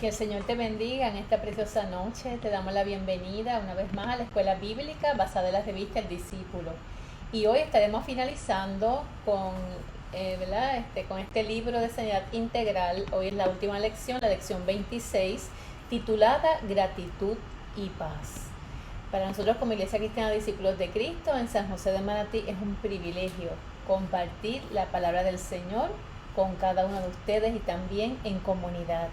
Que el Señor te bendiga en esta preciosa noche. Te damos la bienvenida una vez más a la Escuela Bíblica basada en la revista El Discípulo. Y hoy estaremos finalizando con este libro de sanidad integral. Hoy es la última lección, la lección 26, titulada Gratitud y Paz. Para nosotros como Iglesia Cristiana Discípulos de Cristo en San José de Manatí es un privilegio compartir la palabra del Señor con cada uno de ustedes y también en comunidad.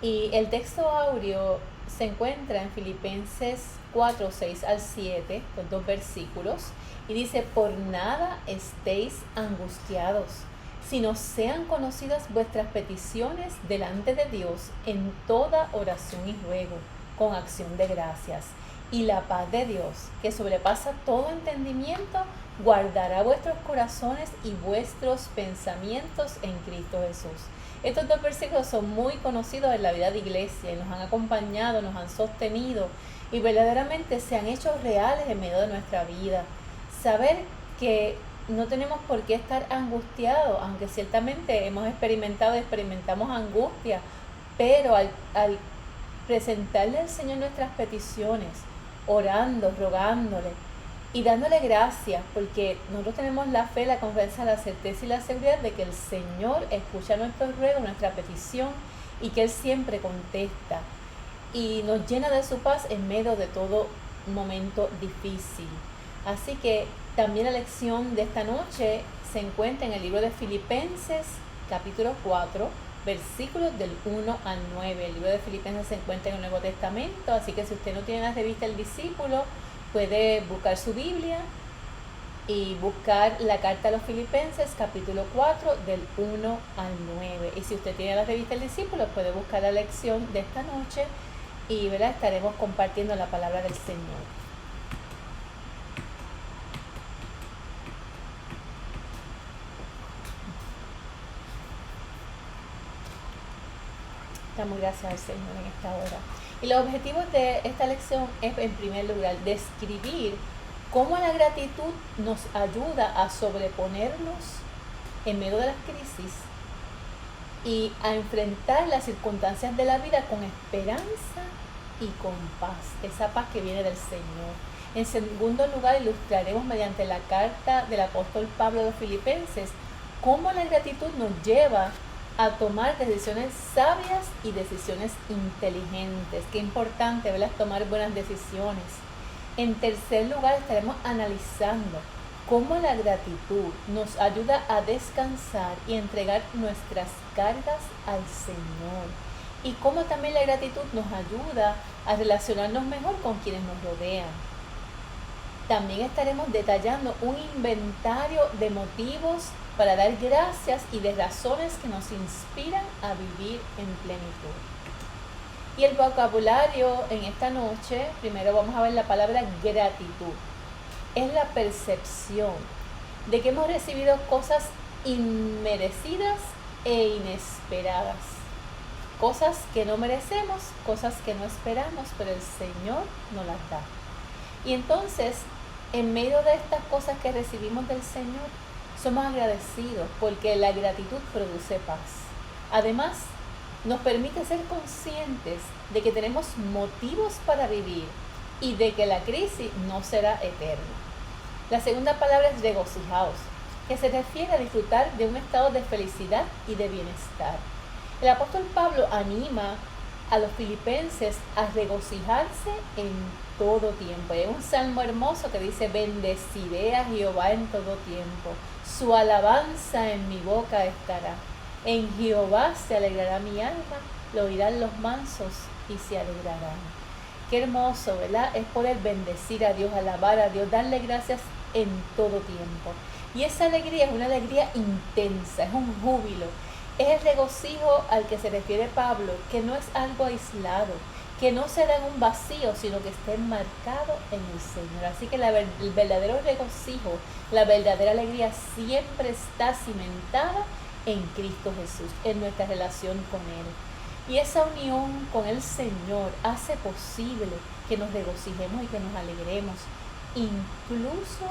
Y el texto áureo se encuentra en Filipenses 4, 6 al 7, los dos versículos, y dice: por nada estéis angustiados, sino sean conocidas vuestras peticiones delante de Dios en toda oración y ruego, con acción de gracias. Y la paz de Dios, que sobrepasa todo entendimiento, guardará vuestros corazones y vuestros pensamientos en Cristo Jesús. Estos dos versículos son muy conocidos en la vida de iglesia y nos han acompañado, nos han sostenido y verdaderamente se han hecho reales en medio de nuestra vida. Saber que no tenemos por qué estar angustiados, aunque ciertamente hemos experimentado y experimentamos angustia, pero al presentarle al Señor nuestras peticiones, orando, rogándole y dándole gracias, porque nosotros tenemos la fe, la confianza, la certeza y la seguridad de que el Señor escucha nuestros ruegos, nuestra petición, y que Él siempre contesta y nos llena de su paz en medio de todo momento difícil. Así que también la lección de esta noche se encuentra en el libro de Filipenses, capítulo 4, versículos del 1 al 9. El libro de Filipenses se encuentra en el Nuevo Testamento, así que si usted no tiene la revista El Discípulo, puede buscar su Biblia y buscar la carta a los Filipenses, capítulo 4, del 1 al 9. Y si usted tiene la revista El Discípulo, puede buscar la lección de esta noche y estaremos compartiendo la palabra del Señor. Damos gracias al Señor en esta hora. Y los objetivos de esta lección es, en primer lugar, describir cómo la gratitud nos ayuda a sobreponernos en medio de las crisis y a enfrentar las circunstancias de la vida con esperanza y con paz, esa paz que viene del Señor. En segundo lugar, ilustraremos mediante la carta del apóstol Pablo a los Filipenses cómo la gratitud nos lleva a tomar decisiones sabias y decisiones inteligentes. Qué importante, ¿verdad?, tomar buenas decisiones. En tercer lugar, estaremos analizando cómo la gratitud nos ayuda a descansar y entregar nuestras cargas al Señor. Y cómo también la gratitud nos ayuda a relacionarnos mejor con quienes nos rodean. También estaremos detallando un inventario de motivos para dar gracias y de razones que nos inspiran a vivir en plenitud. Y el vocabulario en esta noche, primero vamos a ver la palabra gratitud. Es la percepción de que hemos recibido cosas inmerecidas e inesperadas. Cosas que no merecemos, cosas que no esperamos, pero el Señor nos las da. Y entonces, en medio de estas cosas que recibimos del Señor, somos agradecidos porque la gratitud produce paz. Además, nos permite ser conscientes de que tenemos motivos para vivir y de que la crisis no será eterna. La segunda palabra es regocijaos, que se refiere a disfrutar de un estado de felicidad y de bienestar. El apóstol Pablo anima a los filipenses a regocijarse en todo tiempo. Hay un salmo hermoso que dice: bendeciré a Jehová en todo tiempo, su alabanza en mi boca estará. En Jehová se alegrará mi alma, lo oirán los mansos y se alegrarán. Qué hermoso, ¿verdad? Es poder bendecir a Dios, alabar a Dios, darle gracias en todo tiempo. Y esa alegría es una alegría intensa, es un júbilo. Es el regocijo al que se refiere Pablo, que no es algo aislado, que no se da en un vacío, sino que está enmarcado en el Señor. Así que el verdadero regocijo, la verdadera alegría siempre está cimentada en Cristo Jesús, en nuestra relación con Él. Y esa unión con el Señor hace posible que nos regocijemos y que nos alegremos, incluso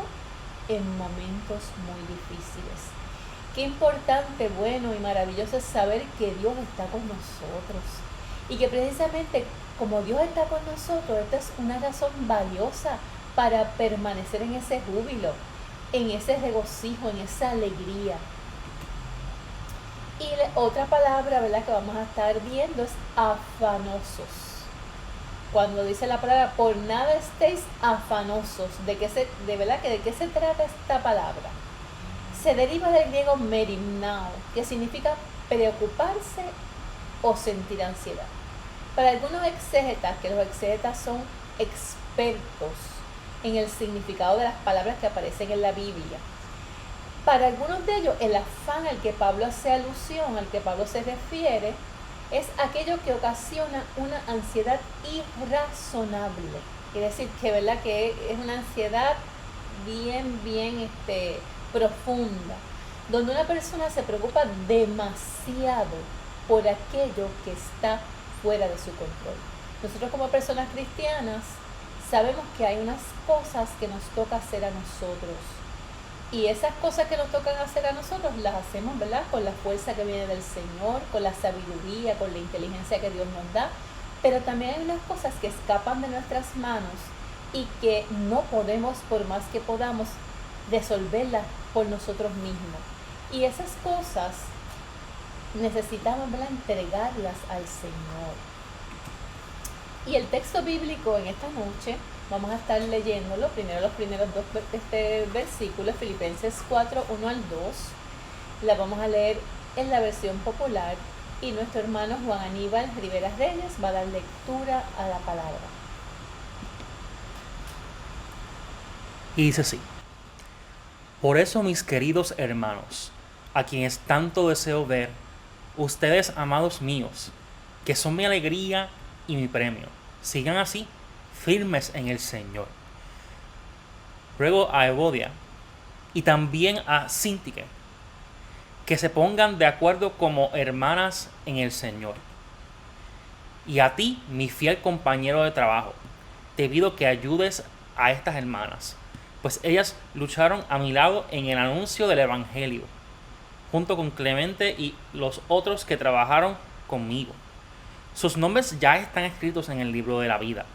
en momentos muy difíciles. Qué importante, bueno y maravilloso es saber que Dios está con nosotros Y que precisamente como Dios está con nosotros, esta es una razón valiosa para permanecer en ese júbilo, en ese regocijo, en esa alegría. Y otra palabra, ¿verdad?, que vamos a estar viendo es afanosos. Cuando dice la palabra, por nada estéis afanosos, ¿de qué se trata esta palabra? Se deriva del griego merimnao, que significa preocuparse o sentir ansiedad. Para algunos exégetas, que los exégetas son expertos en el significado de las palabras que aparecen en la Biblia, para algunos de ellos el afán al que Pablo hace alusión, al que Pablo se refiere, es aquello que ocasiona una ansiedad irrazonable. Quiere decir que, ¿verdad?, que es una ansiedad bien profunda, donde una persona se preocupa demasiado por aquello que está fuera de su control. Nosotros como personas cristianas sabemos que hay unas cosas que nos toca hacer a nosotros. Y esas cosas que nos tocan hacer a nosotros las hacemos, ¿verdad?, con la fuerza que viene del Señor, con la sabiduría, con la inteligencia que Dios nos da. Pero también hay unas cosas que escapan de nuestras manos y que no podemos, por más que podamos, resolverlas por nosotros mismos. Y esas cosas necesitamos, ¿verdad?, entregarlas al Señor. Y el texto bíblico en esta noche, vamos a estar leyéndolo, primero los primeros dos versículos, Filipenses 4, 1 al 2. La vamos a leer en la versión popular y nuestro hermano Juan Aníbal Rivera Reyes va a dar lectura a la palabra. Y dice así: por eso, mis queridos hermanos, a quienes tanto deseo ver, ustedes, amados míos, que son mi alegría y mi premio, sigan así, firmes en el Señor. Ruego a Evodia y también a Síntique que se pongan de acuerdo como hermanas en el Señor. Y a ti, mi fiel compañero de trabajo, te pido que ayudes a estas hermanas, pues ellas lucharon a mi lado en el anuncio del Evangelio, junto con Clemente y los otros que trabajaron conmigo. Sus nombres ya están escritos en el libro de la vida.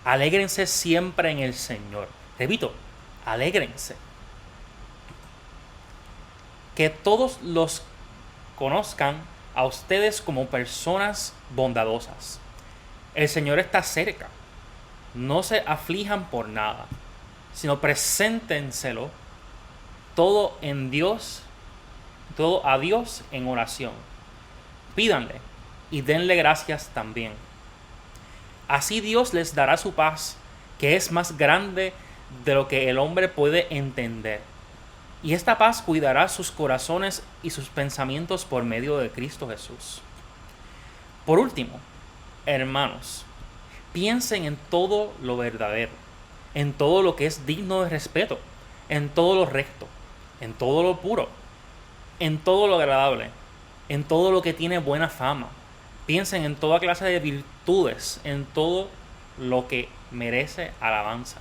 Alégrense siempre en el Señor. Repito, alégrense. Que todos los conozcan a ustedes como personas bondadosas. El Señor está cerca. No se aflijan por nada, sino preséntenselo todo a Dios en oración. Pídanle y denle gracias también. Así Dios les dará su paz, que es más grande de lo que el hombre puede entender. Y esta paz cuidará sus corazones y sus pensamientos por medio de Cristo Jesús. Por último, hermanos, piensen en todo lo verdadero, en todo lo que es digno de respeto, en todo lo recto, en todo lo puro, en todo lo agradable, en todo lo que tiene buena fama. Piensen en toda clase de virtudes, en todo lo que merece alabanza.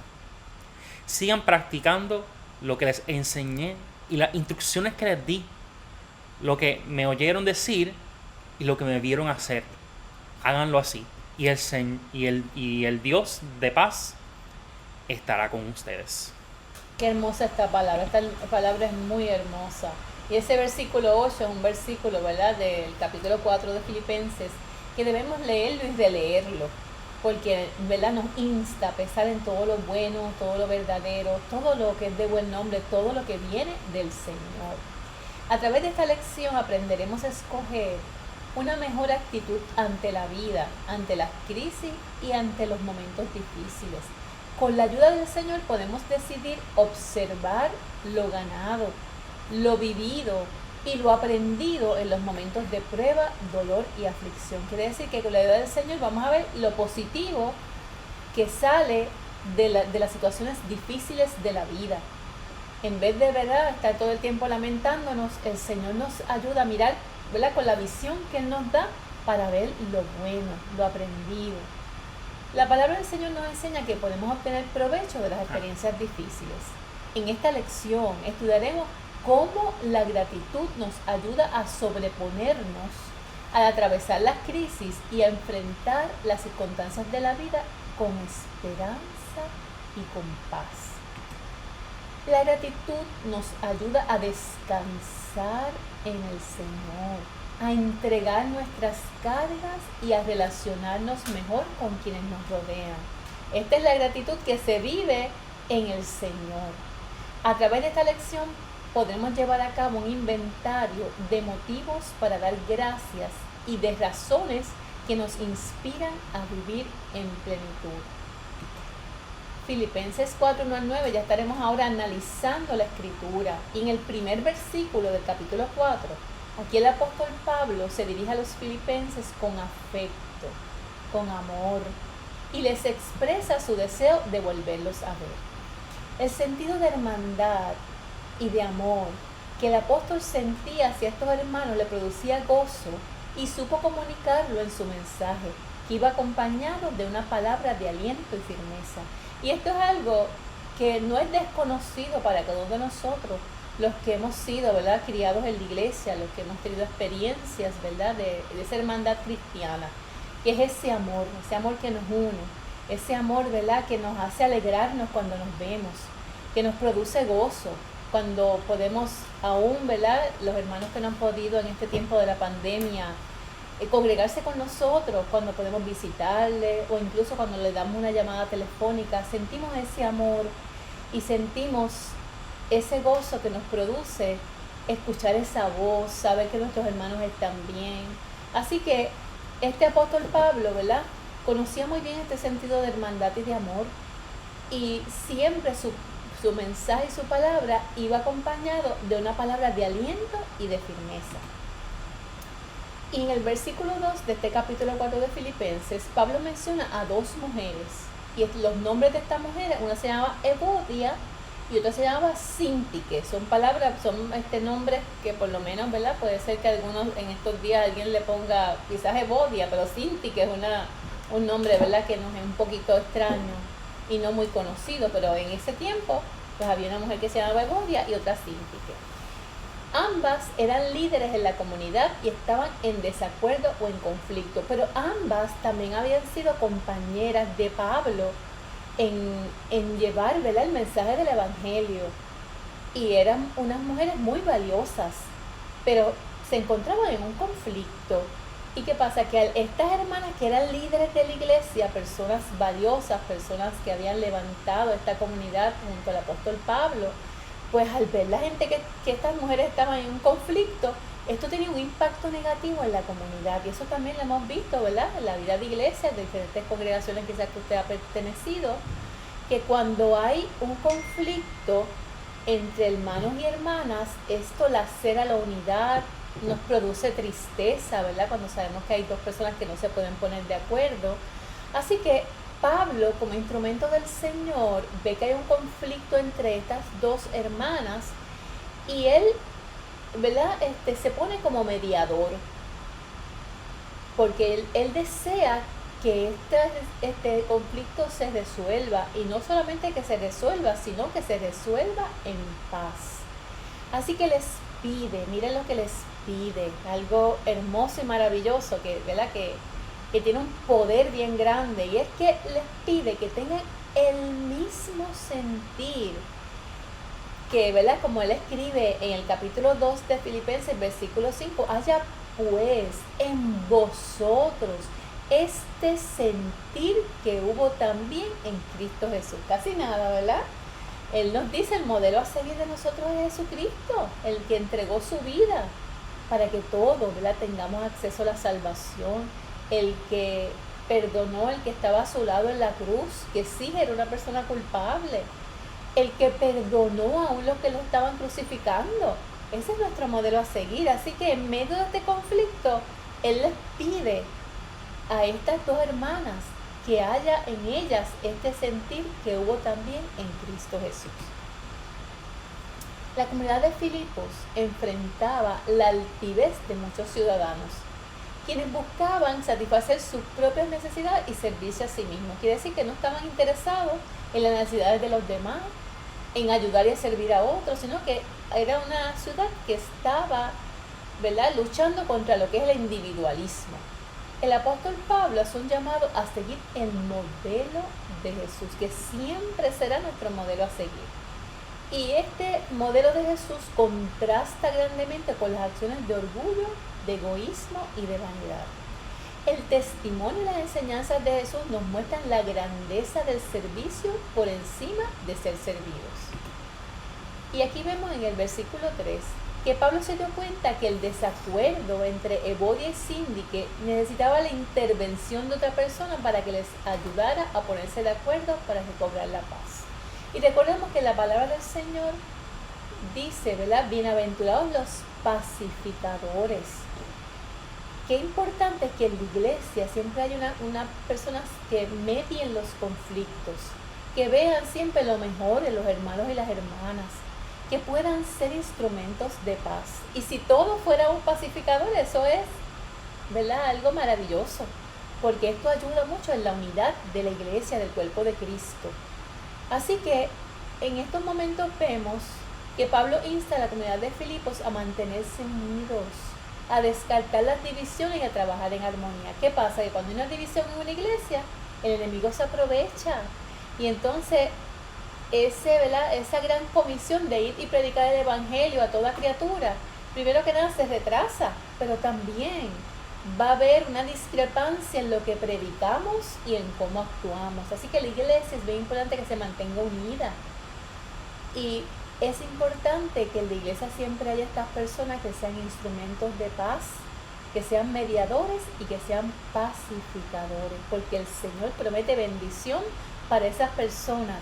Sigan practicando lo que les enseñé y las instrucciones que les di, lo que me oyeron decir y lo que me vieron hacer. Háganlo así, y el Dios de paz estará con ustedes. Qué hermosa esta palabra es muy hermosa. Y ese versículo 8 es un versículo, ¿verdad?, del capítulo 4 de Filipenses, que debemos leerlo y releerlo, porque, ¿verdad?, nos insta a pensar en todo lo bueno, todo lo verdadero, todo lo que es de buen nombre, todo lo que viene del Señor. A través de esta lección aprenderemos a escoger una mejor actitud ante la vida, ante las crisis y ante los momentos difíciles. Con la ayuda del Señor podemos decidir observar lo ganado, lo vivido y lo aprendido en los momentos de prueba, dolor y aflicción. Quiere decir que con la ayuda del Señor vamos a ver lo positivo que sale de las situaciones difíciles de la vida. En vez de, ¿verdad?, estar todo el tiempo lamentándonos, el Señor nos ayuda a mirar, ¿verdad?, con la visión que Él nos da para ver lo bueno, lo aprendido. La palabra del Señor nos enseña que podemos obtener provecho de las experiencias difíciles. En esta lección estudiaremos cómo la gratitud nos ayuda a sobreponernos al atravesar las crisis y a enfrentar las circunstancias de la vida con esperanza y con paz. La gratitud nos ayuda a descansar en el Señor, a entregar nuestras cargas y a relacionarnos mejor con quienes nos rodean. Esta es la gratitud que se vive en el Señor. A través de esta lección podremos llevar a cabo un inventario de motivos para dar gracias y de razones que nos inspiran a vivir en plenitud. Filipenses 4, 1 al 9, ya estaremos ahora analizando la escritura. Y en el primer versículo del capítulo 4, aquí el apóstol Pablo se dirige a los filipenses con afecto, con amor, y les expresa su deseo de volverlos a ver. El sentido de hermandad y de amor que el apóstol sentía hacia estos hermanos le producía gozo y supo comunicarlo en su mensaje, que iba acompañado de una palabra de aliento y firmeza. Y esto es algo que no es desconocido para cada uno de nosotros, los que hemos sido, ¿verdad?, criados en la iglesia, los que hemos tenido experiencias, ¿verdad?, de esa hermandad cristiana, que es ese amor que nos une, ese amor, ¿verdad?, que nos hace alegrarnos cuando nos vemos, que nos produce gozo, cuando podemos aún, ¿verdad?, los hermanos que no han podido en este tiempo de la pandemia, congregarse con nosotros, cuando podemos visitarle o incluso cuando le damos una llamada telefónica, sentimos ese amor y sentimos ese gozo que nos produce escuchar esa voz, saber que nuestros hermanos están bien. Así que este apóstol Pablo, ¿verdad?, conocía muy bien este sentido de hermandad y de amor, y siempre su mensaje y su palabra iba acompañado de una palabra de aliento y de firmeza. Y en el versículo 2 de este capítulo 4 de Filipenses, Pablo menciona a dos mujeres, y los nombres de estas mujeres, una se llama Evodia y otra se llama Síntique. Son nombres que por lo menos, ¿verdad?, puede ser que algunos en estos días alguien le ponga quizás Evodia, pero Síntique es un nombre, ¿verdad?, que nos es un poquito extraño y no muy conocido, pero en ese tiempo pues había una mujer que se llamaba Evodia y otra Síntique. Ambas eran líderes en la comunidad y estaban en desacuerdo o en conflicto, pero ambas también habían sido compañeras de Pablo en llevar, ¿verdad?, el mensaje del Evangelio, y eran unas mujeres muy valiosas, pero se encontraban en un conflicto. ¿Y qué pasa? Que estas hermanas que eran líderes de la iglesia, personas valiosas, personas que habían levantado esta comunidad junto al apóstol Pablo, pues al ver la gente que estas mujeres estaban en un conflicto, esto tenía un impacto negativo en la comunidad, y eso también lo hemos visto, ¿verdad?, en la vida de iglesia, de diferentes congregaciones quizás que usted ha pertenecido, que cuando hay un conflicto entre hermanos y hermanas, esto lacera la unidad, nos produce tristeza, ¿verdad?, cuando sabemos que hay dos personas que no se pueden poner de acuerdo. Así que Pablo, como instrumento del Señor, ve que hay un conflicto entre estas dos hermanas, y él, ¿verdad?, se pone como mediador, porque él desea que este conflicto se resuelva, y no solamente que se resuelva, sino que se resuelva en paz. Así que les pide, miren lo que les pide, algo hermoso y maravilloso, ¿verdad?, que tiene un poder bien grande, y es que les pide que tengan el mismo sentir, que, ¿verdad?, como él escribe en el capítulo 2 de Filipenses, versículo 5, haya pues en vosotros este sentir que hubo también en Cristo Jesús. Casi nada, ¿verdad? Él nos dice, el modelo a seguir de nosotros es Jesucristo, el que entregó su vida para que todos, ¿verdad?, tengamos acceso a la salvación, el que perdonó, el que estaba a su lado en la cruz, que sí era una persona culpable, el que perdonó aún los que lo estaban crucificando. Ese es nuestro modelo a seguir. Así que en medio de este conflicto, él les pide a estas dos hermanas que haya en ellas este sentir que hubo también en Cristo Jesús. La comunidad de Filipos enfrentaba la altivez de muchos ciudadanos, quienes buscaban satisfacer sus propias necesidades y servirse a sí mismos. Quiere decir que no estaban interesados en las necesidades de los demás, en ayudar y a servir a otros, sino que era una ciudad que estaba ¿verdad?, luchando contra lo que es el individualismo. El apóstol Pablo hace un llamado a seguir el modelo de Jesús, que siempre será nuestro modelo a seguir. Y este modelo de Jesús contrasta grandemente con las acciones de orgullo, de egoísmo y de vanidad. El testimonio y las enseñanzas de Jesús nos muestran la grandeza del servicio por encima de ser servidos. Y aquí vemos en el versículo 3 que Pablo se dio cuenta que el desacuerdo entre Evodia y Síndique necesitaba la intervención de otra persona para que les ayudara a ponerse de acuerdo para recobrar la paz. Y recordemos que la palabra del Señor dice, ¿verdad?, bienaventurados los pacificadores. Qué importante es que en la iglesia siempre haya una personas que medien los conflictos, que vean siempre lo mejor de los hermanos y las hermanas, que puedan ser instrumentos de paz. Y si todo fuera un pacificador, eso es, ¿verdad?, algo maravilloso, porque esto ayuda mucho en la unidad de la iglesia, del cuerpo de Cristo. Así que en estos momentos vemos que Pablo insta a la comunidad de Filipos a mantenerse unidos, a descartar las divisiones y a trabajar en armonía. ¿Qué pasa? Que cuando hay una división en una iglesia, el enemigo se aprovecha. Y entonces esa gran comisión de ir y predicar el evangelio a toda criatura, primero que nada se retrasa, pero también va a haber una discrepancia en lo que predicamos y en cómo actuamos. Así que la iglesia es bien importante que se mantenga unida. Y es importante que en la iglesia siempre haya estas personas que sean instrumentos de paz, que sean mediadores y que sean pacificadores, porque el Señor promete bendición para esas personas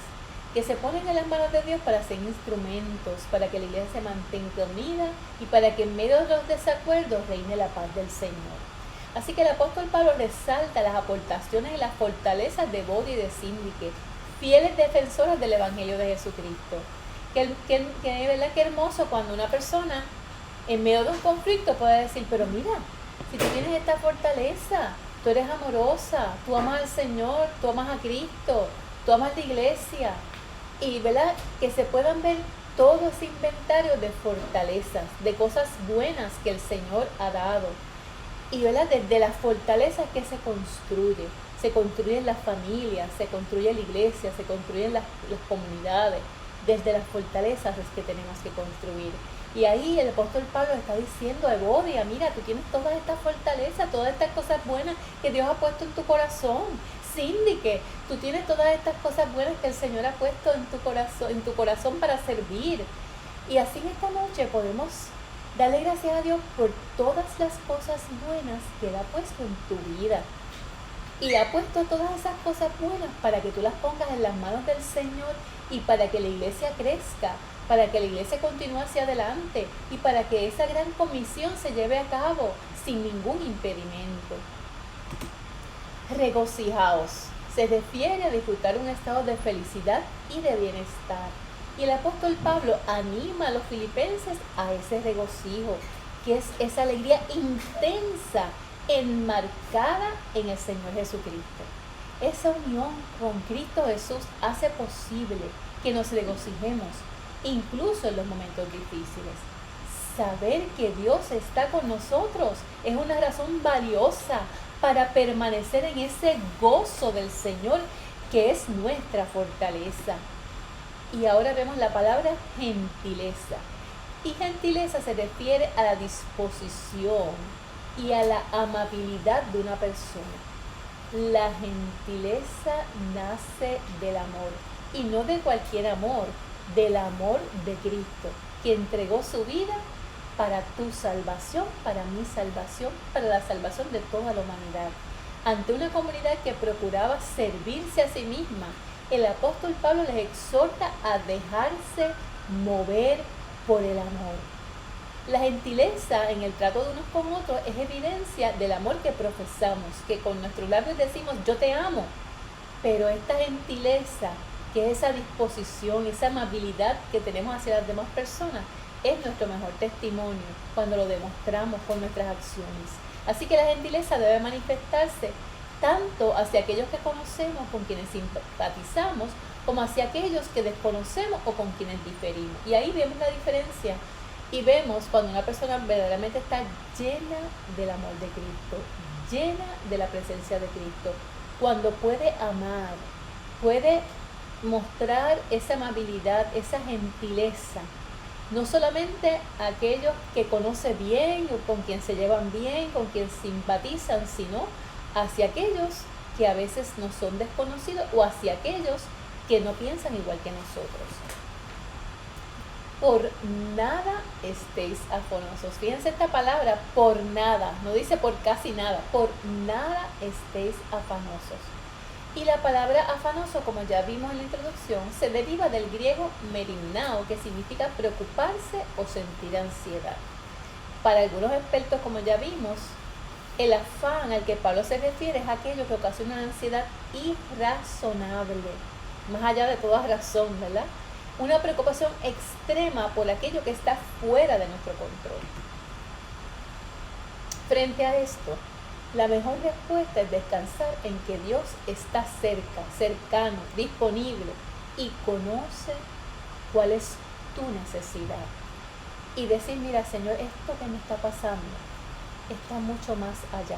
que se ponen en las manos de Dios para ser instrumentos, para que la iglesia se mantenga unida y para que en medio de los desacuerdos reine la paz del Señor. Así que el apóstol Pablo resalta las aportaciones y las fortalezas de Evodia y de Síndique, fieles defensoras del Evangelio de Jesucristo. ¿Verdad? Qué hermoso cuando una persona en medio de un conflicto puede decir, pero mira, si tú tienes esta fortaleza, tú eres amorosa, tú amas al Señor, tú amas a Cristo, tú amas la iglesia. Y ¿verdad? Que se puedan ver todo ese inventario de fortalezas, de cosas buenas que el Señor ha dado. Y ¿verdad? Desde las fortalezas que se construyen las familias, se construye la iglesia, se construyen las comunidades. Desde las fortalezas es que tenemos que construir. Y ahí el apóstol Pablo está diciendo a Evodia, mira, tú tienes todas estas fortalezas, todas estas cosas buenas que Dios ha puesto en tu corazón. Síndique, tú tienes todas estas cosas buenas que el Señor ha puesto en tu corazón para servir. Y así en esta noche podemos darle gracias a Dios por todas las cosas buenas que Él ha puesto en tu vida. Y ha puesto todas esas cosas buenas para que tú las pongas en las manos del Señor y para que la iglesia crezca, para que la iglesia continúe hacia adelante y para que esa gran comisión se lleve a cabo sin ningún impedimento. Regocijaos se refiere a disfrutar un estado de felicidad y de bienestar. Y el apóstol Pablo anima a los filipenses a ese regocijo, que es esa alegría intensa, enmarcada en el Señor Jesucristo. Esa unión con Cristo Jesús hace posible que nos regocijemos, incluso en los momentos difíciles. Saber que Dios está con nosotros es una razón valiosa para permanecer en ese gozo del Señor, que es nuestra fortaleza. Y ahora vemos la palabra gentileza. Y gentileza se refiere a la disposición y a la amabilidad de una persona. La gentileza nace del amor, y no de cualquier amor, del amor de Cristo, que entregó su vida para tu salvación, para mi salvación, para la salvación de toda la humanidad. Ante una comunidad que procuraba servirse a sí misma, el apóstol Pablo les exhorta a dejarse mover por el amor. La gentileza en el trato de unos con otros es evidencia del amor que profesamos, que con nuestros labios decimos yo te amo, pero esta gentileza, que es esa disposición, esa amabilidad que tenemos hacia las demás personas, es nuestro mejor testimonio cuando lo demostramos con nuestras acciones. Así que la gentileza debe manifestarse tanto hacia aquellos que conocemos, con quienes simpatizamos, como hacia aquellos que desconocemos o con quienes diferimos. Y ahí vemos la diferencia Y vemos cuando una persona verdaderamente está llena del amor de Cristo, llena de la presencia de Cristo, cuando puede amar, puede mostrar esa amabilidad, esa gentileza, no solamente a aquellos que conoce bien o con quien se llevan bien, con quien simpatizan, sino hacia aquellos que a veces no son desconocidos o hacia aquellos que no piensan igual que nosotros. Por nada estéis afanosos. Fíjense esta palabra, por nada, no dice por casi nada, por nada estéis afanosos. Y la palabra afanoso, como ya vimos en la introducción, se deriva del griego merimnao, que significa preocuparse o sentir ansiedad. Para algunos expertos, como ya vimos, el afán al que Pablo se refiere es aquello que ocasiona una ansiedad irrazonable, más allá de toda razón, ¿verdad? Una preocupación extrema por aquello que está fuera de nuestro control. Frente a esto, la mejor respuesta es descansar en que Dios está cerca, cercano, disponible y conoce cuál es tu necesidad. Y decir, mira, Señor, esto que me está pasando está mucho más allá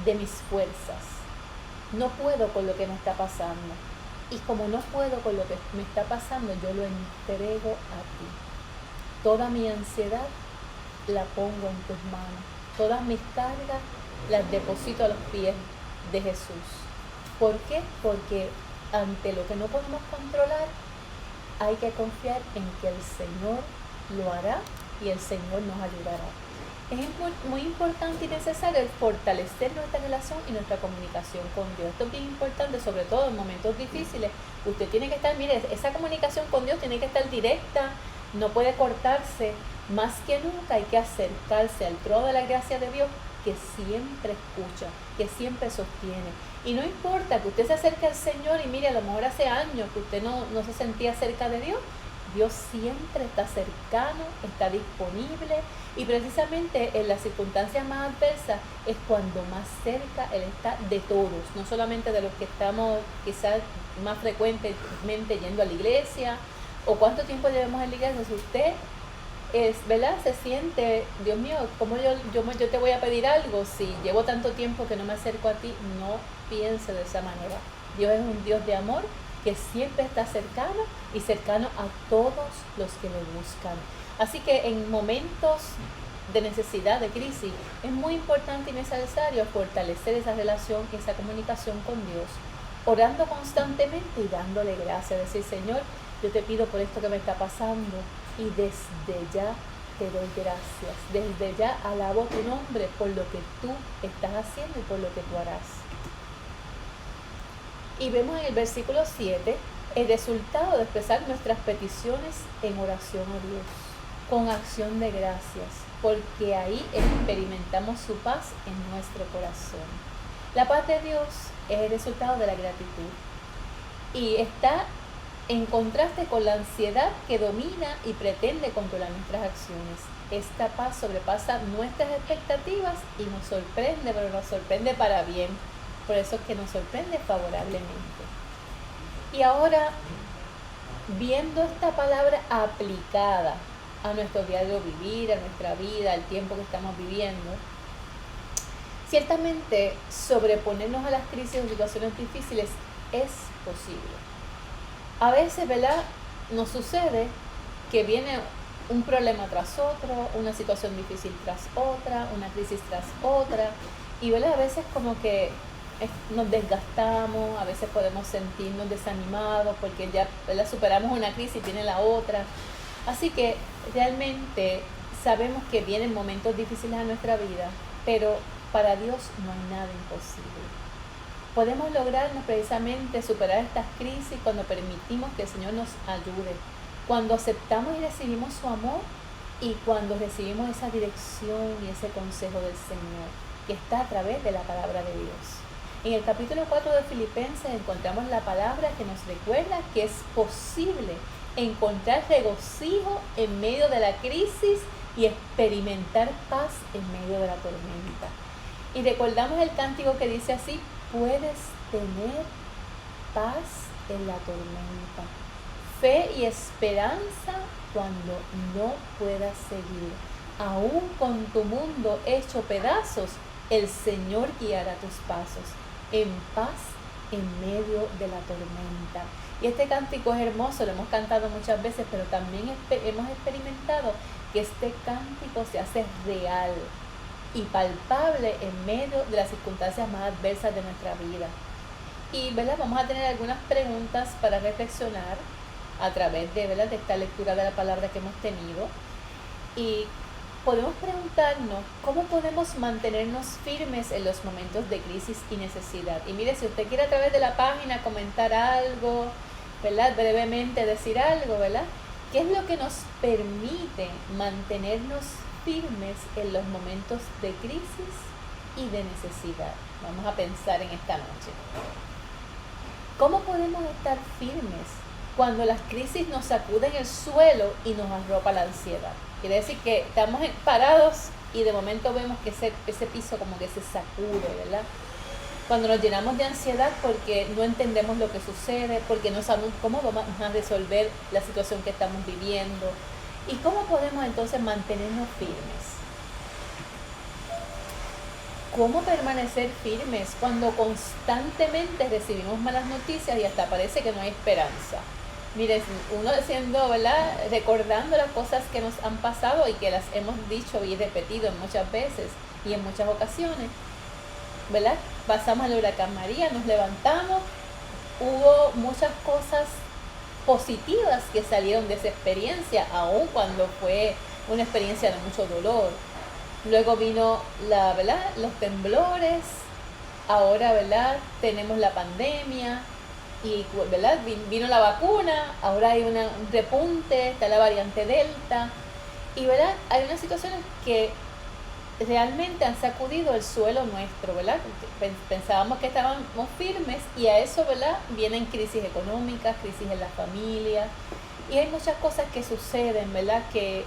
de mis fuerzas. No puedo con lo que me está pasando. Y como no puedo con lo que me está pasando, yo lo entrego a ti. Toda mi ansiedad la pongo en tus manos. Todas mis cargas las deposito a los pies de Jesús. ¿Por qué? Porque ante lo que no podemos controlar, hay que confiar en que el Señor lo hará y el Señor nos ayudará. Es muy importante y necesario fortalecer nuestra relación y nuestra comunicación con Dios. Esto es bien importante, sobre todo en momentos difíciles. Usted tiene que estar, mire, esa comunicación con Dios tiene que estar directa, no puede cortarse. Más que nunca hay que acercarse al trono de la gracia de Dios, que siempre escucha, que siempre sostiene. Y no importa que usted se acerque al Señor y mire, a lo mejor hace años que usted no se sentía cerca de Dios, Dios siempre está cercano, está disponible, y precisamente en las circunstancias más adversas es cuando más cerca Él está de todos, no solamente de los que estamos quizás más frecuentemente yendo a la iglesia, o cuánto tiempo llevamos en la iglesia. Si usted ¿verdad? Se siente, Dios mío, ¿cómo yo te voy a pedir algo si llevo tanto tiempo que no me acerco a ti? No piense de esa manera. Dios es un Dios de amor que siempre está cercano y cercano a todos los que lo buscan. Así que en momentos de necesidad, de crisis, es muy importante y necesario fortalecer esa relación y esa comunicación con Dios, orando constantemente y dándole gracias. Decir, Señor, yo te pido por esto que me está pasando, y desde ya te doy gracias. Desde ya alabo tu nombre por lo que tú estás haciendo y por lo que tú harás. Y vemos en el versículo 7 el resultado de expresar nuestras peticiones en oración a Dios, con acción de gracias, porque ahí experimentamos su paz en nuestro corazón. La paz de Dios es el resultado de la gratitud y está en contraste con la ansiedad que domina y pretende controlar nuestras acciones. Esta paz sobrepasa nuestras expectativas y nos sorprende, pero nos sorprende para bien. Por eso es que nos sorprende favorablemente. Y ahora, viendo esta palabra aplicada a nuestro diario vivir, a nuestra vida, al tiempo que estamos viviendo, ciertamente sobreponernos a las crisis o situaciones difíciles es posible. A veces, ¿verdad?, nos sucede que viene un problema tras otro, una situación difícil tras otra, una crisis tras otra, y ¿verdad?, a veces como que nos desgastamos, a veces podemos sentirnos desanimados porque ya, ¿verdad?, superamos una crisis y viene la otra. Así que realmente sabemos que vienen momentos difíciles a nuestra vida, pero para Dios no hay nada imposible. Podemos lograrnos precisamente superar estas crisis cuando permitimos que el Señor nos ayude, cuando aceptamos y recibimos su amor y cuando recibimos esa dirección y ese consejo del Señor, que está a través de la palabra de Dios. En el capítulo 4 de Filipenses encontramos la palabra que nos recuerda que es posible encontrar regocijo en medio de la crisis y experimentar paz en medio de la tormenta. Y recordamos el cántico que dice así: puedes tener paz en la tormenta, fe y esperanza cuando no puedas seguir. Aún con tu mundo hecho pedazos, el Señor guiará tus pasos en paz en medio de la tormenta. Y este cántico es hermoso, lo hemos cantado muchas veces, pero también hemos experimentado que este cántico se hace real y palpable en medio de las circunstancias más adversas de nuestra vida. Y ¿verdad? Vamos a tener algunas preguntas para reflexionar a través de, ¿verdad? de esta lectura de la palabra que hemos tenido. Y podemos preguntarnos cómo podemos mantenernos firmes en los momentos de crisis y necesidad. Y mire, si usted quiere a través de la página comentar algo, ¿verdad? Brevemente decir algo, ¿verdad? ¿Qué es lo que nos permite mantenernos firmes en los momentos de crisis y de necesidad? Vamos a pensar en esta noche. ¿Cómo podemos estar firmes cuando las crisis nos sacuden el suelo y nos arropa la ansiedad? Quiere decir que estamos parados y de momento vemos que ese piso como que se sacude, ¿verdad? Cuando nos llenamos de ansiedad porque no entendemos lo que sucede, porque no sabemos cómo vamos a resolver la situación que estamos viviendo. ¿Y cómo podemos entonces mantenernos firmes? ¿Cómo permanecer firmes cuando constantemente recibimos malas noticias y hasta parece que no hay esperanza? Miren, uno siendo, ¿verdad? Recordando las cosas que nos han pasado y que las hemos dicho y repetido muchas veces y en muchas ocasiones, ¿verdad? Pasamos el huracán María, nos levantamos, hubo muchas cosas positivas que salieron de esa experiencia, aun cuando fue una experiencia de mucho dolor. Luego vino ¿verdad? Los temblores, ahora, ¿verdad? Tenemos la pandemia y, ¿verdad? Vino la vacuna, ahora hay un repunte, está la variante Delta y, ¿verdad? Hay unas situaciones que realmente han sacudido el suelo nuestro, ¿verdad? Pensábamos que estábamos firmes y a eso, ¿verdad? Vienen crisis económicas, crisis en la familia y hay muchas cosas que suceden, ¿verdad? Que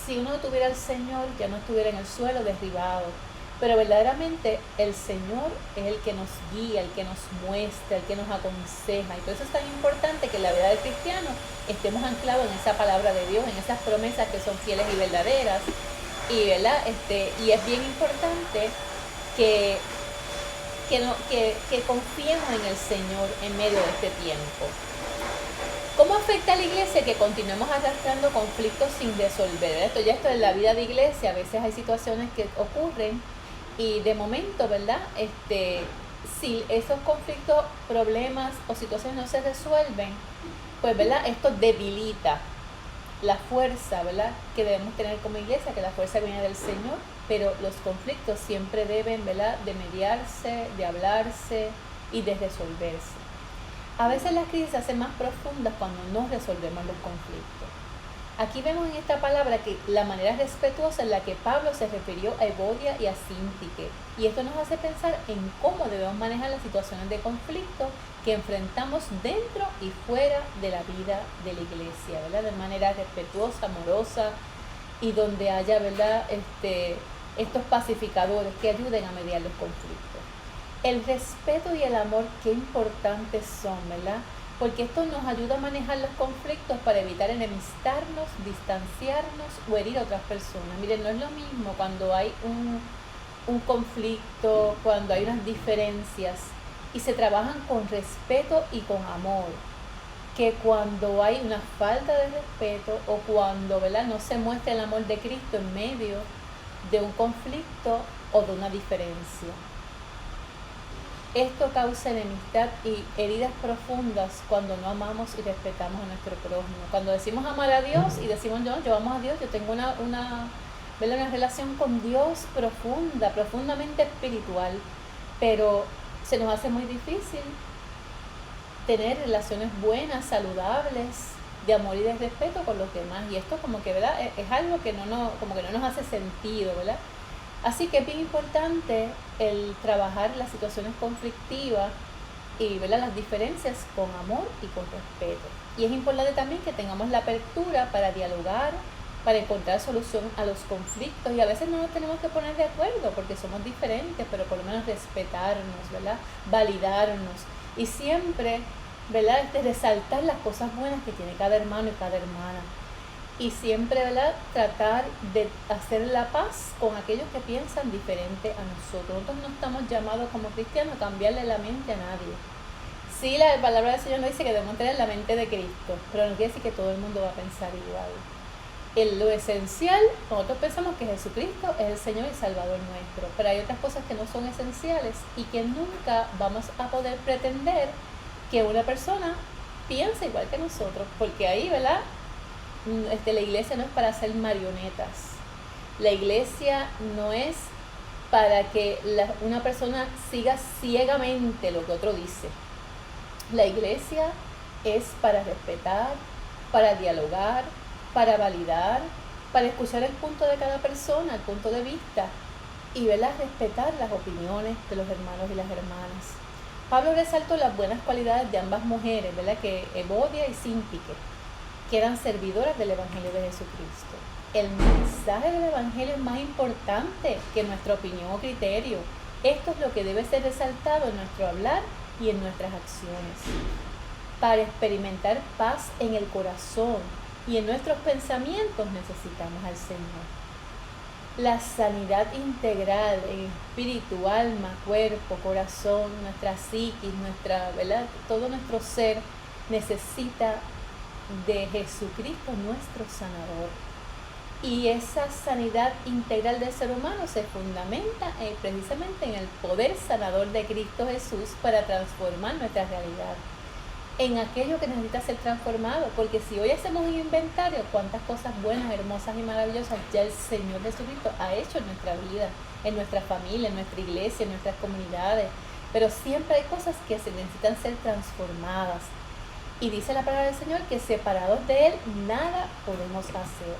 si uno no tuviera al Señor, ya no estuviera en el suelo derribado. Pero verdaderamente el Señor es el que nos guía, el que nos muestra, el que nos aconseja. Y por eso es tan importante que en la vida del cristiano estemos anclados en esa palabra de Dios, en esas promesas que son fieles y verdaderas. Y, ¿verdad? Y es bien importante que confiemos en el Señor en medio de este tiempo. ¿Cómo afecta a la iglesia que continuemos arrastrando conflictos sin resolver? Esto es la vida de iglesia. A veces hay situaciones que ocurren y de momento, ¿verdad? Si esos conflictos, problemas o situaciones no se resuelven, pues, ¿verdad? Esto debilita la fuerza, ¿verdad? Que debemos tener como iglesia, que la fuerza viene del Señor, pero los conflictos siempre deben, ¿verdad? De mediarse, de hablarse y de resolverse. A veces las crisis se hacen más profundas cuando no resolvemos los conflictos. Aquí vemos en esta palabra que la manera respetuosa en la que Pablo se refirió a Evodia y a Síntique. Y esto nos hace pensar en cómo debemos manejar las situaciones de conflicto que enfrentamos dentro y fuera de la vida de la iglesia, ¿verdad? De manera respetuosa, amorosa y donde haya, ¿verdad? Estos pacificadores que ayuden a mediar los conflictos. El respeto y el amor, qué importantes son, ¿verdad? Porque esto nos ayuda a manejar los conflictos para evitar enemistarnos, distanciarnos o herir a otras personas. Miren, no es lo mismo cuando hay un conflicto, cuando hay unas diferencias y se trabajan con respeto y con amor, que cuando hay una falta de respeto o cuando, ¿verdad? No se muestra el amor de Cristo en medio de un conflicto o de una diferencia. Esto causa enemistad y heridas profundas cuando no amamos y respetamos a nuestro prójimo. Cuando decimos amar a Dios y decimos yo amo a Dios, yo tengo una relación con Dios profunda, profundamente espiritual, pero se nos hace muy difícil tener relaciones buenas, saludables, de amor y de respeto con los demás. Y esto como que, ¿verdad? Es algo que no nos hace sentido, ¿verdad? Así que es bien importante el trabajar las situaciones conflictivas y, ¿verdad? Las diferencias con amor y con respeto. Y es importante también que tengamos la apertura para dialogar, para encontrar solución a los conflictos. Y a veces no nos tenemos que poner de acuerdo porque somos diferentes, pero por lo menos respetarnos, ¿verdad? Validarnos. Y siempre ¿verdad? Resaltar las cosas buenas que tiene cada hermano y cada hermana. Y siempre, ¿verdad?, tratar de hacer la paz con aquellos que piensan diferente a nosotros. Nosotros no estamos llamados como cristianos a cambiarle la mente a nadie. Sí, la palabra del Señor nos dice que debemos tener la mente de Cristo, pero no quiere decir que todo el mundo va a pensar igual. En lo esencial, nosotros pensamos que Jesucristo es el Señor y Salvador nuestro, pero hay otras cosas que no son esenciales y que nunca vamos a poder pretender que una persona piense igual que nosotros, porque ahí, ¿verdad?, la iglesia no es para hacer marionetas. La iglesia no es para que una persona siga ciegamente lo que otro dice. La iglesia es para respetar, para dialogar, para validar, para escuchar el punto de cada persona, el punto de vista, y, ¿verdad?, respetar las opiniones de los hermanos y las hermanas. Pablo resaltó las buenas cualidades de ambas mujeres, ¿verdad?, que Evodia y Síntique, que eran servidoras del Evangelio de Jesucristo. El mensaje del Evangelio es más importante que nuestra opinión o criterio. Esto es lo que debe ser resaltado en nuestro hablar y en nuestras acciones. Para experimentar paz en el corazón y en nuestros pensamientos necesitamos al Señor. La sanidad integral en espíritu, alma, cuerpo, corazón, nuestra psiquis, ¿verdad?, todo nuestro ser necesita de Jesucristo, nuestro sanador. Y esa sanidad integral del ser humano se fundamenta precisamente en el poder sanador de Cristo Jesús para transformar nuestra realidad en aquello que necesita ser transformado, porque si hoy hacemos un inventario, cuántas cosas buenas, hermosas y maravillosas ya el Señor Jesucristo ha hecho en nuestra vida, en nuestra familia, en nuestra iglesia, en nuestras comunidades, pero siempre hay cosas que se necesitan ser transformadas. Y dice la palabra del Señor que separados de Él nada podemos hacer.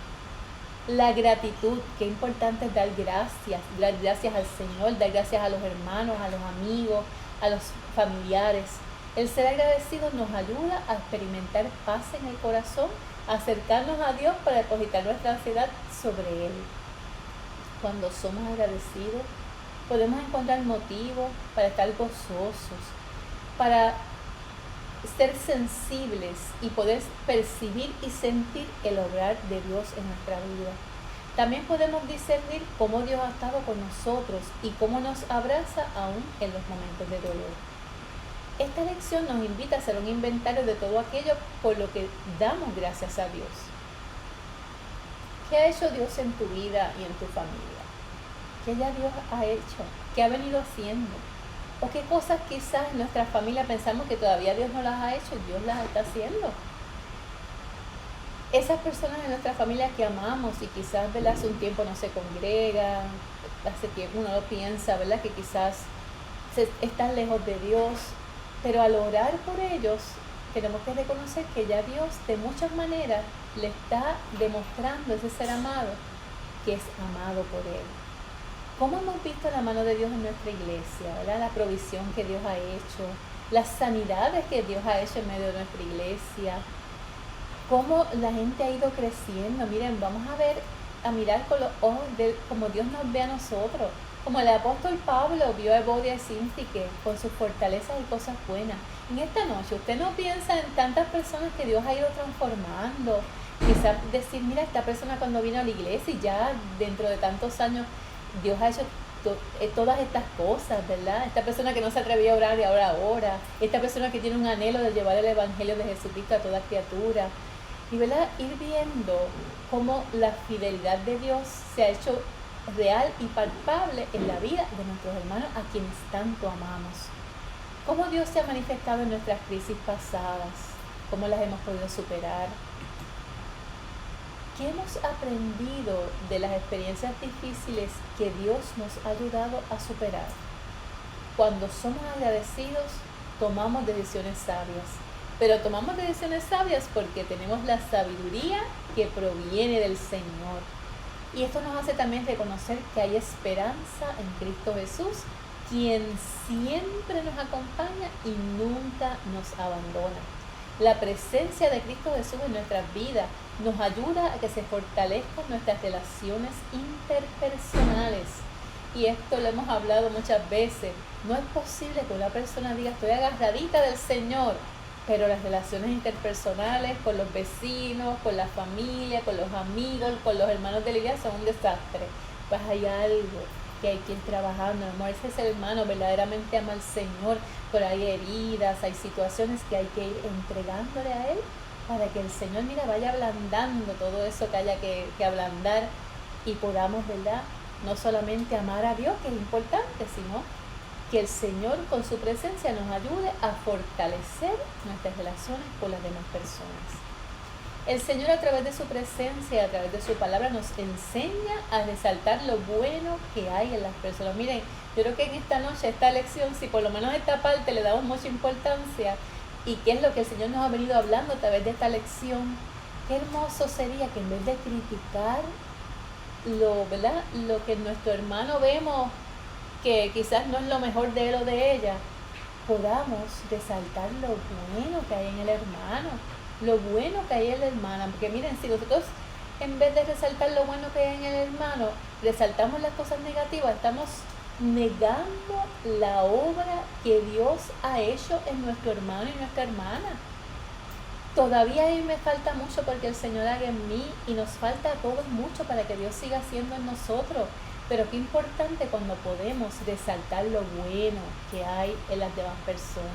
La gratitud, qué importante es dar gracias al Señor, dar gracias a los hermanos, a los amigos, a los familiares. El ser agradecido nos ayuda a experimentar paz en el corazón, a acercarnos a Dios para depositar nuestra ansiedad sobre Él. Cuando somos agradecidos, podemos encontrar motivos para estar gozosos, para ser sensibles y poder percibir y sentir el obrar de Dios en nuestra vida. También podemos discernir cómo Dios ha estado con nosotros y cómo nos abraza aún en los momentos de dolor. Esta lección nos invita a hacer un inventario de todo aquello por lo que damos gracias a Dios. ¿Qué ha hecho Dios en tu vida y en tu familia? ¿Qué ya Dios ha hecho? ¿Qué ha venido haciendo? ¿O qué cosas quizás en nuestra familia pensamos que todavía Dios no las ha hecho y Dios las está haciendo? Esas personas en nuestra familia que amamos y quizás, ¿verdad?, hace un tiempo no se congregan, hace tiempo uno lo piensa, ¿verdad?, que quizás están lejos de Dios, pero al orar por ellos tenemos que reconocer que ya Dios de muchas maneras le está demostrando a ese ser amado que es amado por Él. ¿Cómo hemos visto la mano de Dios en nuestra iglesia, ¿verdad?, la provisión que Dios ha hecho, las sanidades que Dios ha hecho en medio de nuestra iglesia, cómo la gente ha ido creciendo? Miren, vamos a mirar con los ojos de como Dios nos ve a nosotros, como el apóstol Pablo vio a Evodia y Síntique con sus fortalezas y cosas buenas. En esta noche, usted no piensa en tantas personas que Dios ha ido transformando. Quizás decir, mira, esta persona cuando vino a la iglesia y ya dentro de tantos años Dios ha hecho todas estas cosas, ¿verdad? Esta persona que no se atrevía a orar y ahora ora. Esta persona que tiene un anhelo de llevar el Evangelio de Jesucristo a toda criatura. Y, ¿verdad?, ir viendo cómo la fidelidad de Dios se ha hecho real y palpable en la vida de nuestros hermanos a quienes tanto amamos. Cómo Dios se ha manifestado en nuestras crisis pasadas, cómo las hemos podido superar. ¿Qué hemos aprendido de las experiencias difíciles que Dios nos ha ayudado a superar? Cuando somos agradecidos, tomamos decisiones sabias. Pero tomamos decisiones sabias porque tenemos la sabiduría que proviene del Señor. Y esto nos hace también reconocer que hay esperanza en Cristo Jesús, quien siempre nos acompaña y nunca nos abandona. La presencia de Cristo Jesús en nuestras vidas nos ayuda a que se fortalezcan nuestras relaciones interpersonales. Y esto lo hemos hablado muchas veces. No es posible que una persona diga, estoy agarradita del Señor, pero las relaciones interpersonales con los vecinos, con la familia, con los amigos, con los hermanos de la iglesia son un desastre. Pues hay algo que hay que ir trabajando. A lo mejor ese hermano verdaderamente ama al Señor, pero hay heridas, hay situaciones que hay que ir entregándole a Él para que el Señor, mira, vaya ablandando todo eso que haya que ablandar y podamos, ¿verdad?, no solamente amar a Dios, que es importante, sino que el Señor con su presencia nos ayude a fortalecer nuestras relaciones con las demás personas. El Señor a través de su presencia, a través de su palabra, nos enseña a resaltar lo bueno que hay en las personas. Miren, yo creo que en esta noche, esta lección, si por lo menos esta parte le damos mucha importancia, y qué es lo que el Señor nos ha venido hablando a través de esta lección, qué hermoso sería que en vez de criticar ¿verdad?, lo que nuestro hermano vemos que quizás no es lo mejor de él o de ella, podamos resaltar lo bueno que hay en el hermano, lo bueno que hay en la hermana. Porque miren, si nosotros en vez de resaltar lo bueno que hay en el hermano, resaltamos las cosas negativas, estamos negando la obra que Dios ha hecho en nuestro hermano y nuestra hermana. Todavía a mí me falta mucho porque el Señor haga en mí, y nos falta a todos mucho para que Dios siga haciendo en nosotros. Pero qué importante cuando podemos resaltar lo bueno que hay en las demás personas.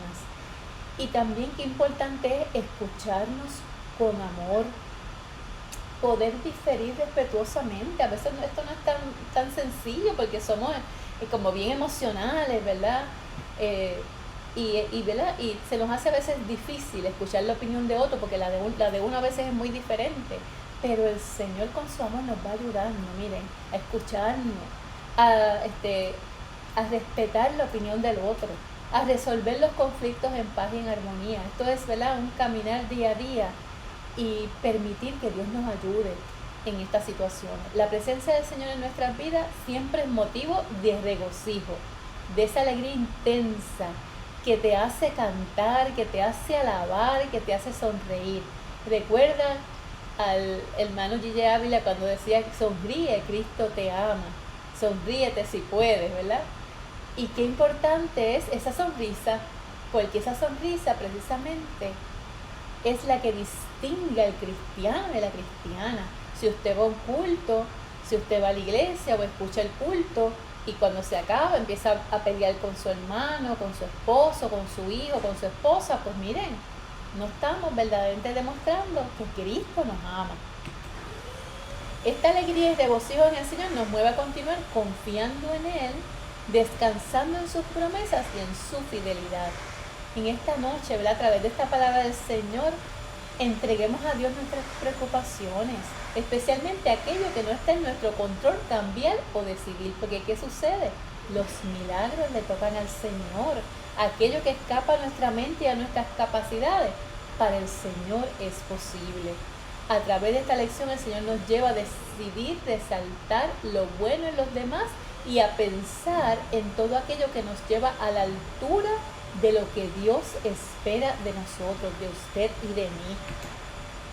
Y también qué importante es escucharnos con amor, poder diferir respetuosamente. A veces esto no es tan sencillo porque somos como bien emocionales, ¿verdad? ¿Verdad? Y se nos hace a veces difícil escuchar la opinión de otro porque la de uno a veces es muy diferente. Pero el Señor con su amor nos va ayudando, miren, a escucharnos, a respetar la opinión del otro, a resolver los conflictos en paz y en armonía. Esto es, ¿verdad?, un caminar día a día y permitir que Dios nos ayude en estas situaciones. La presencia del Señor en nuestras vidas siempre es motivo de regocijo, de esa alegría intensa que te hace cantar, que te hace alabar, que te hace sonreír. Recuerda al hermano Gigi Ávila cuando decía: sonríe, Cristo te ama, sonríete si puedes, ¿verdad? Y qué importante es esa sonrisa, porque esa sonrisa precisamente es la que distingue al cristiano de la cristiana. Si usted va a un culto, si usted va a la iglesia o escucha el culto y cuando se acaba empieza a pelear con su hermano, con su esposo, con su hijo, con su esposa, pues miren, no estamos verdaderamente demostrando que Cristo nos ama. Esta alegría y regocijo en el Señor nos mueve a continuar confiando en Él, descansando en sus promesas y en su fidelidad. En esta noche, ¿verdad?, a través de esta palabra del Señor, entreguemos a Dios nuestras preocupaciones, especialmente aquello que no está en nuestro control cambiar o decidir. Porque ¿qué sucede? Los milagros le tocan al Señor. Aquello que escapa a nuestra mente y a nuestras capacidades, para el Señor es posible. A través de esta lección el Señor nos lleva a decidir resaltar lo bueno en los demás y a pensar en todo aquello que nos lleva a la altura de lo que Dios espera de nosotros, de usted y de mí.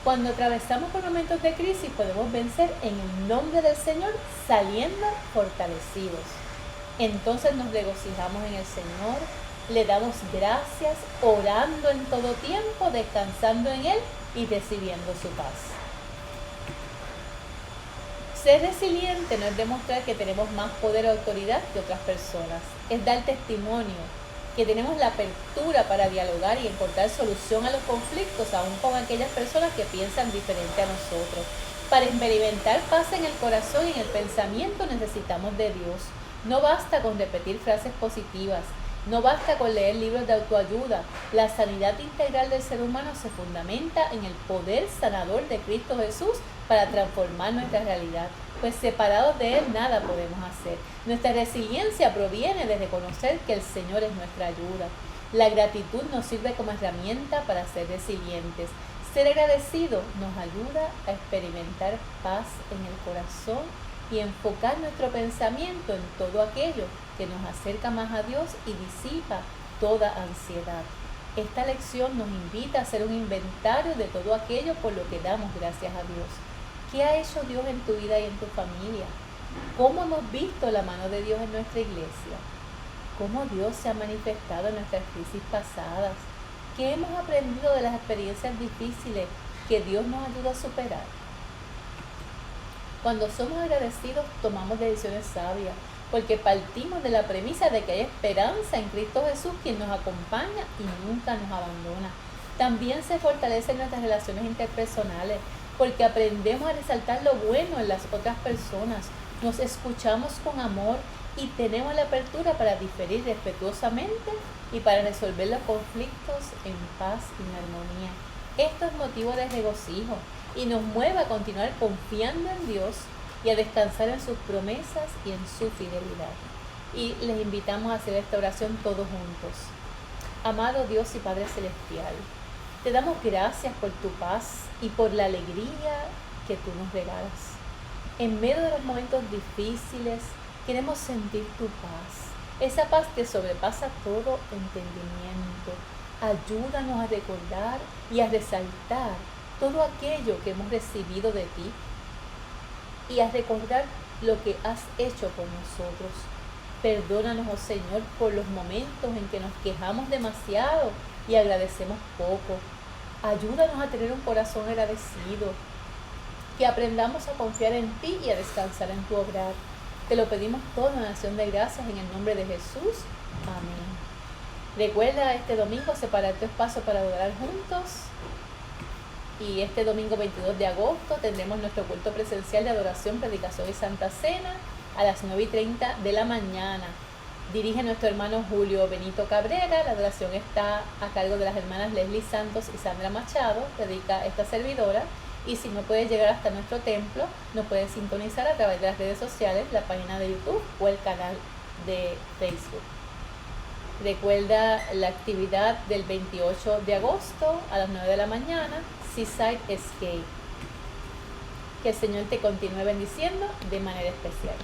Cuando atravesamos por momentos de crisis podemos vencer en el nombre del Señor, saliendo fortalecidos. Entonces nos regocijamos en el Señor, le damos gracias, orando en todo tiempo, descansando en Él y recibiendo su paz. Ser resiliente no es demostrar que tenemos más poder o autoridad que otras personas, es dar testimonio que tenemos la apertura para dialogar y encontrar solución a los conflictos, aún con aquellas personas que piensan diferente a nosotros. Para experimentar paz en el corazón y en el pensamiento necesitamos de Dios. No basta con repetir frases positivas, no basta con leer libros de autoayuda. La sanidad integral del ser humano se fundamenta en el poder sanador de Cristo Jesús para transformar nuestra realidad. Pues separados de Él nada podemos hacer. Nuestra resiliencia proviene de reconocer que el Señor es nuestra ayuda. La gratitud nos sirve como herramienta para ser resilientes. Ser agradecido nos ayuda a experimentar paz en el corazón y enfocar nuestro pensamiento en todo aquello que nos acerca más a Dios y disipa toda ansiedad. Esta lección nos invita a hacer un inventario de todo aquello por lo que damos gracias a Dios. ¿Qué ha hecho Dios en tu vida y en tu familia? ¿Cómo hemos visto la mano de Dios en nuestra iglesia? ¿Cómo Dios se ha manifestado en nuestras crisis pasadas? ¿Qué hemos aprendido de las experiencias difíciles que Dios nos ayuda a superar? Cuando somos agradecidos, tomamos decisiones sabias, porque partimos de la premisa de que hay esperanza en Cristo Jesús, quien nos acompaña y nunca nos abandona. También se fortalecen nuestras relaciones interpersonales, porque aprendemos a resaltar lo bueno en las otras personas, nos escuchamos con amor y tenemos la apertura para diferir respetuosamente y para resolver los conflictos en paz y en armonía. Esto es motivo de regocijo y nos mueve a continuar confiando en Dios y a descansar en sus promesas y en su fidelidad. Y les invitamos a hacer esta oración todos juntos. Amado Dios y Padre Celestial, te damos gracias por tu paz y por la alegría que tú nos regalas. En medio de los momentos difíciles, queremos sentir tu paz, esa paz que sobrepasa todo entendimiento. Ayúdanos a recordar y a resaltar todo aquello que hemos recibido de ti y a recordar lo que has hecho por nosotros. Perdónanos, oh Señor, por los momentos en que nos quejamos demasiado y agradecemos poco. Ayúdanos a tener un corazón agradecido, que aprendamos a confiar en ti y a descansar en tu obrar. Te lo pedimos todo en acción de gracias en el nombre de Jesús. Amén. Recuerda este domingo separar tu espacio para adorar juntos. Y este domingo 22 de agosto tendremos nuestro culto presencial de adoración, predicación y Santa Cena a las 9:30 de la mañana. Dirige nuestro hermano Julio Benito Cabrera. La adoración está a cargo de las hermanas Leslie Santos y Sandra Machado. Predica esta servidora. Y si no puedes llegar hasta nuestro templo, nos puedes sintonizar a través de las redes sociales, la página de YouTube o el canal de Facebook. Recuerda la actividad del 28 de agosto a las 9 de la mañana, Seaside Escape. Que el Señor te continúe bendiciendo de manera especial.